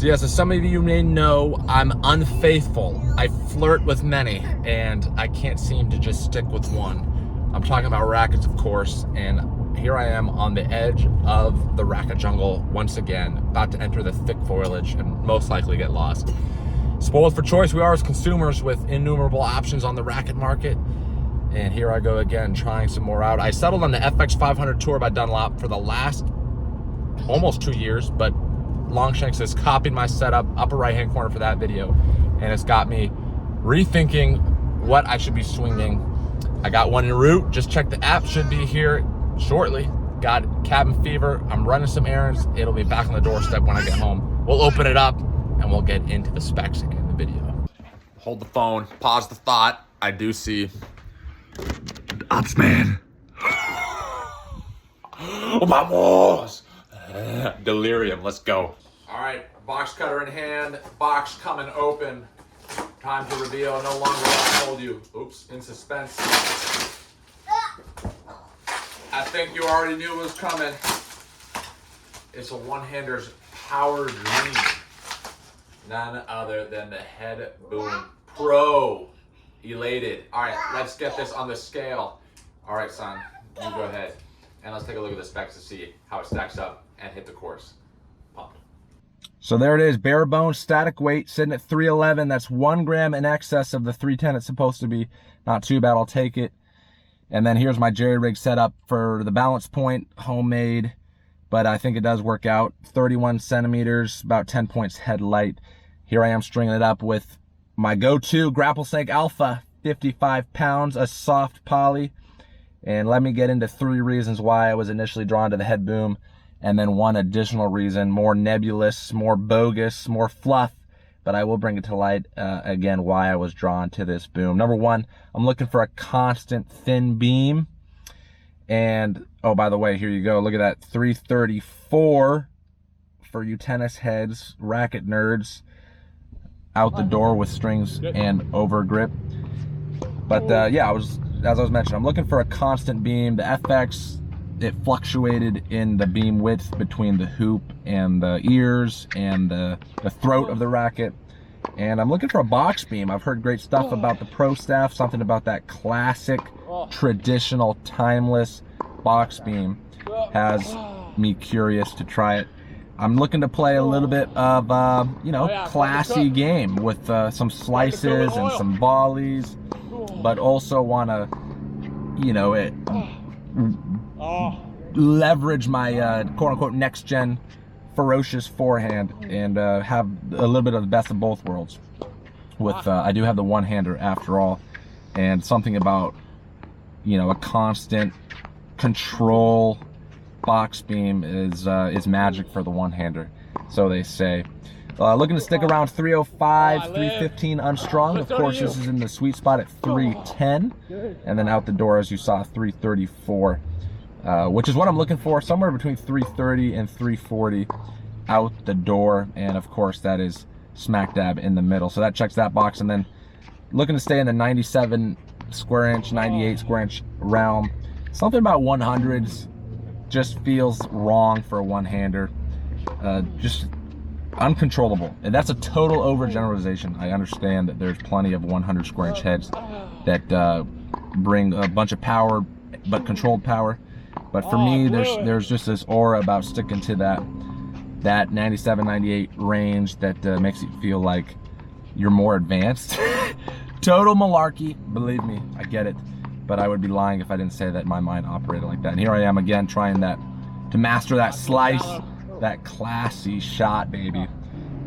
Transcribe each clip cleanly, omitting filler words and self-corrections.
So yes, as some of you may know, I'm unfaithful. I flirt with many, and I can't seem to just stick with one. I'm talking about rackets, of course, and here I am on the edge of the racket jungle once again, about to enter the thick foliage and most likely get lost. Spoiled for choice we are as consumers with innumerable options on the racket market. And here I go again, trying some more out. I settled on the FX 500 Tour by Dunlop for the last almost 2 years, but Longshanks has copied my setup, upper right-hand corner for that video, and it's got me rethinking what I should be swinging. I got one en route, just check the app, should be here shortly. Got cabin fever, I'm running some errands, it'll be back on the doorstep when I get home. We'll open it up, and we'll get into the specs again in the video. Hold the phone, pause the thought. I do see Ops man. Oh, vamos! Delirium, let's go. All right, box cutter in hand, box coming open. Time to reveal, no longer I'll hold you. Oops, in suspense. I think you already knew it was coming. It's a one-hander's power dream. None other than the Head Boom Pro. Elated. All right, let's get this on the scale. All right, son, you go ahead. And let's take a look at the specs to see how it stacks up and hit the course. Pumped. So there it is, bare bones, static weight, sitting at 311. That's 1 gram in excess of the 310 it's supposed to be. Not too bad, I'll take it. And then here's my jerry rig setup for the balance point, homemade, but I think it does work out. 31 centimeters, about 10 points head light. Here I am stringing it up with my go-to Grapple Snake Alpha, 55 pounds, a soft poly. And let me get into 3 reasons why I was initially drawn to the Head Boom, and then 1 additional reason, more nebulous, more bogus, more fluff, but I will bring it to light again why I was drawn to this boom. Number 1, I'm looking for a constant thin beam. And, oh, by the way, here you go. Look at that, 334 for you tennis heads, racket nerds, out the door with strings and over grip. But yeah, as I was mentioning, I'm looking for a constant beam. The FX, it fluctuated in the beam width between the hoop and the ears and the throat of the racket. And I'm looking for a box beam. I've heard great stuff about the Pro Staff, something about that classic, traditional, timeless box beam has me curious to try it. I'm looking to play a little bit of, you know, classy game with some slices and some volleys, but also want to, you know, leverage my quote-unquote next-gen ferocious forehand and have a little bit of the best of both worlds. With I do have the one-hander after all, and something about, you know, a constant control box beam is magic for the one-hander, so they say. Looking to stick around 305, 315 unstrung. Of course, this is in the sweet spot at 310, and then out the door, as you saw, 334, which is what I'm looking for, somewhere between 330 and 340 out the door, and of course that is smack dab in the middle, so that checks that box. And then looking to stay in the 97 square inch, 98 square inch realm. Something about 100s just feels wrong for a one-hander, just uncontrollable. And that's a total overgeneralization. I understand that there's plenty of 100 square inch heads that bring a bunch of power, but controlled power. But for me, there's just this aura about sticking to that 97, 98 range that makes it feel like you're more advanced. Total malarkey, believe me, I get it. But I would be lying if I didn't say that my mind operated like that. And here I am again trying to master that slice, that classy shot, baby.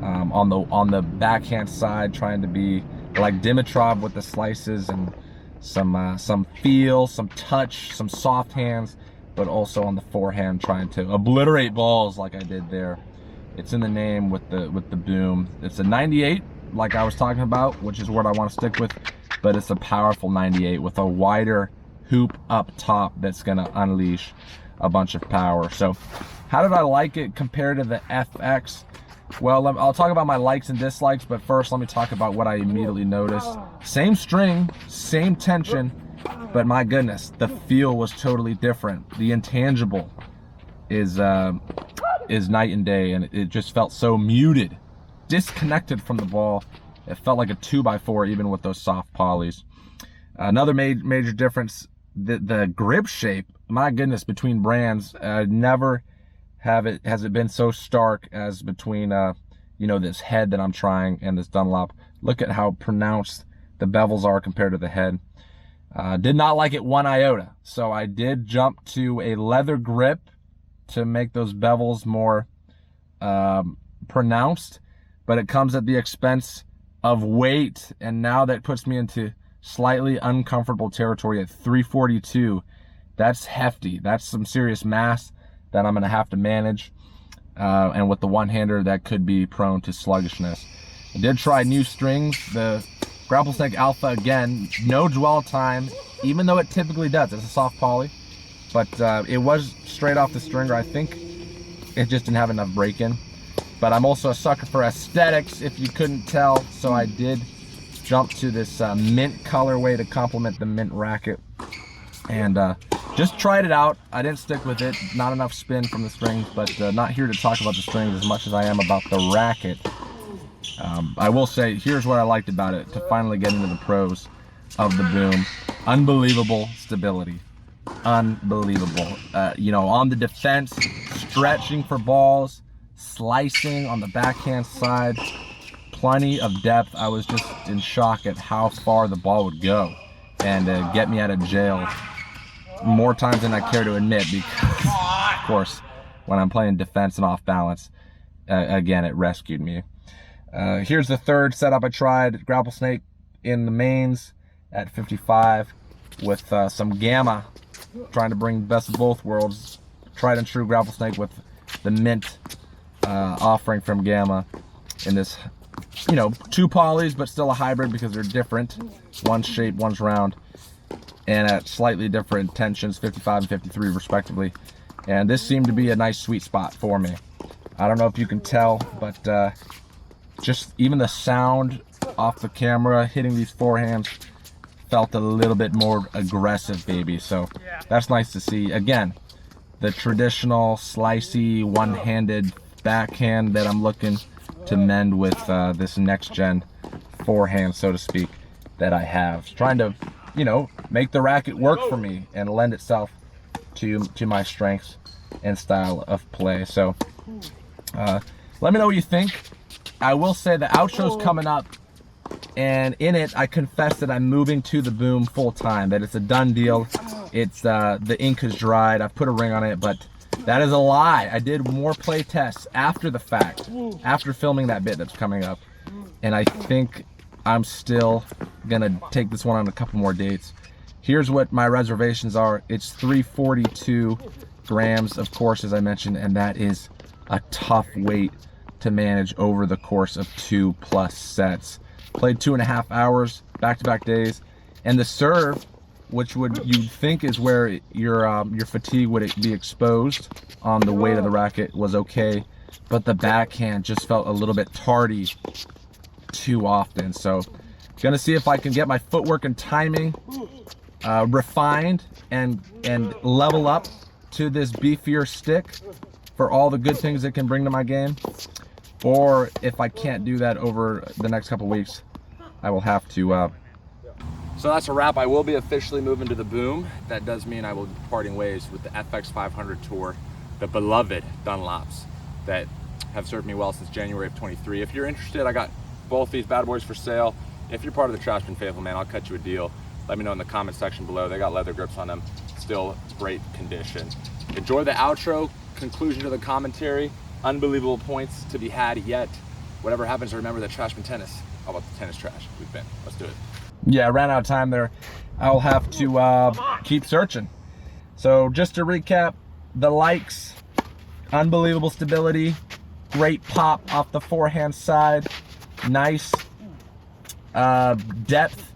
On the backhand side, trying to be like Dimitrov with the slices and some feel, some touch, some soft hands, but also on the forehand trying to obliterate balls like I did there. It's in the name with the boom. It's a 98, like I was talking about, which is what I want to stick with. But it's a powerful 98 with a wider hoop up top that's gonna unleash a bunch of power. So how did I like it compared to the FX? Well, I'll talk about my likes and dislikes, but first let me talk about what I immediately noticed. Same string, same tension, but my goodness, the feel was totally different. The intangible is night and day, and it just felt so muted disconnected from the ball. It felt like a 2x4 even with those soft polys. Another major difference, the grip shape, my goodness, between brands, never has it been so stark as between you know, this head that I'm trying and this Dunlop. Look at how pronounced the bevels are compared to the head. Did not like it one iota, so I did jump to a leather grip to make those bevels more pronounced, but it comes at the expense of weight, and now that puts me into slightly uncomfortable territory at 342. That's hefty. That's some serious mass that I'm going to have to manage, and with the one-hander that could be prone to sluggishness. I did try new strings, the Grapple Snake Alpha again, no dwell time, even though it typically does. It's a soft poly, but it was straight off the stringer. I think it just didn't have enough break-in. But I'm also a sucker for aesthetics, if you couldn't tell, so I did jump to this mint colorway to complement the mint racket, and just tried it out. I didn't stick with it, not enough spin from the strings, but not here to talk about the strings as much as I am about the racket. I will say, here's what I liked about it, to finally get into the pros of the boom. Unbelievable stability. Unbelievable. You know, on the defense, stretching for balls, slicing on the backhand side, plenty of depth. I was just in shock at how far the ball would go and get me out of jail more times than I care to admit, because of course when I'm playing defense and off balance, again, it rescued me. Here's the third setup I tried, Grapple Snake in the mains at 55 with some gamma, trying to bring best of both worlds. Tried and true Grapple Snake with the mint offering from gamma in this, you know, two polys, but still a hybrid because they're different. One's shaped, one's round, and at slightly different tensions, 55 and 53 respectively. And this seemed to be a nice sweet spot for me. I don't know if you can tell, but just even the sound off the camera hitting these forehands felt a little bit more aggressive, baby. So that's nice to see. Again, the traditional slicey one-handed backhand that I'm looking to mend with this next gen forehand, so to speak, that I have. Trying to, you know, make the racket work for me and lend itself to my strengths and style of play. So let me know what you think. I will say the outro's coming up, and in it I confess that I'm moving to the boom full time, that it's a done deal. It's the ink has dried, I've put a ring on it, but that is a lie. I did more play tests after the fact, after filming that bit that's coming up, and I think I'm still gonna take this one on a couple more dates. Here's what my reservations are. It's 342 grams, of course, as I mentioned, and that is a tough weight to manage over the course of 2+ sets. Played 2.5 hours, back-to-back days, and the serve, which you'd think is where your fatigue would be exposed on the weight of the racket, was okay, but the backhand just felt a little bit tardy too often. So gonna see if I can get my footwork and timing refined and level up to this beefier stick for all the good things it can bring to my game. Or if I can't do that over the next couple weeks, I will have to. So that's a wrap. I will be officially moving to the boom. That does mean I will be parting ways with the FX 500 Tour, the beloved Dunlops that have served me well since January of 23. If you're interested, I got both these bad boys for sale. If you're part of the Trash Bin Faithful, man, I'll cut you a deal. Let me know in the comment section below. They got leather grips on them, still great condition. Enjoy the outro, conclusion to the commentary. Unbelievable points to be had yet. Whatever happens, remember that Trash Bin Tennis. How about the tennis trash we've been? Let's do it. Yeah, I ran out of time there. I'll have to keep searching. So just to recap, the likes, unbelievable stability, great pop off the forehand side, nice depth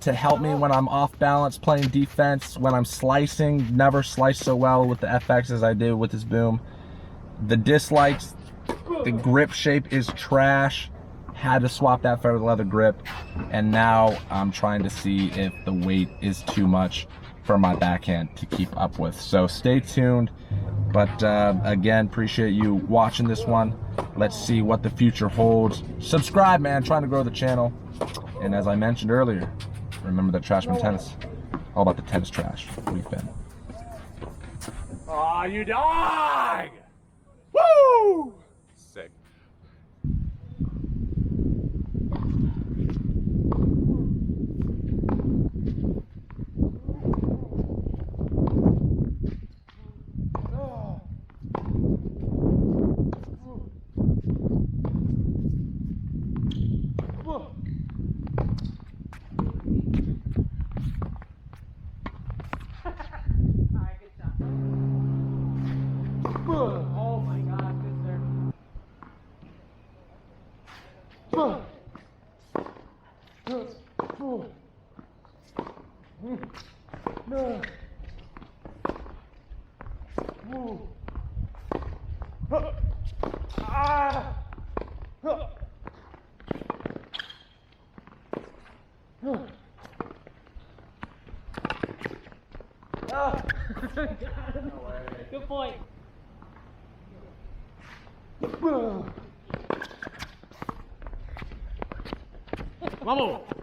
to help me when I'm off balance playing defense, when I'm slicing. Never sliced so well with the FX as I did with this boom. The dislikes, the grip shape is trash. Had to swap that for the leather grip, and now I'm trying to see if the weight is too much for my backhand to keep up with. So stay tuned. But again, appreciate you watching this one. Let's see what the future holds. Subscribe, man. Trying to grow the channel. And as I mentioned earlier, remember that Trashman Tennis. All about the tennis trash we've been. Aw, you dog! Woo! Sick. Oh my God, good serve. Good point. Vamos!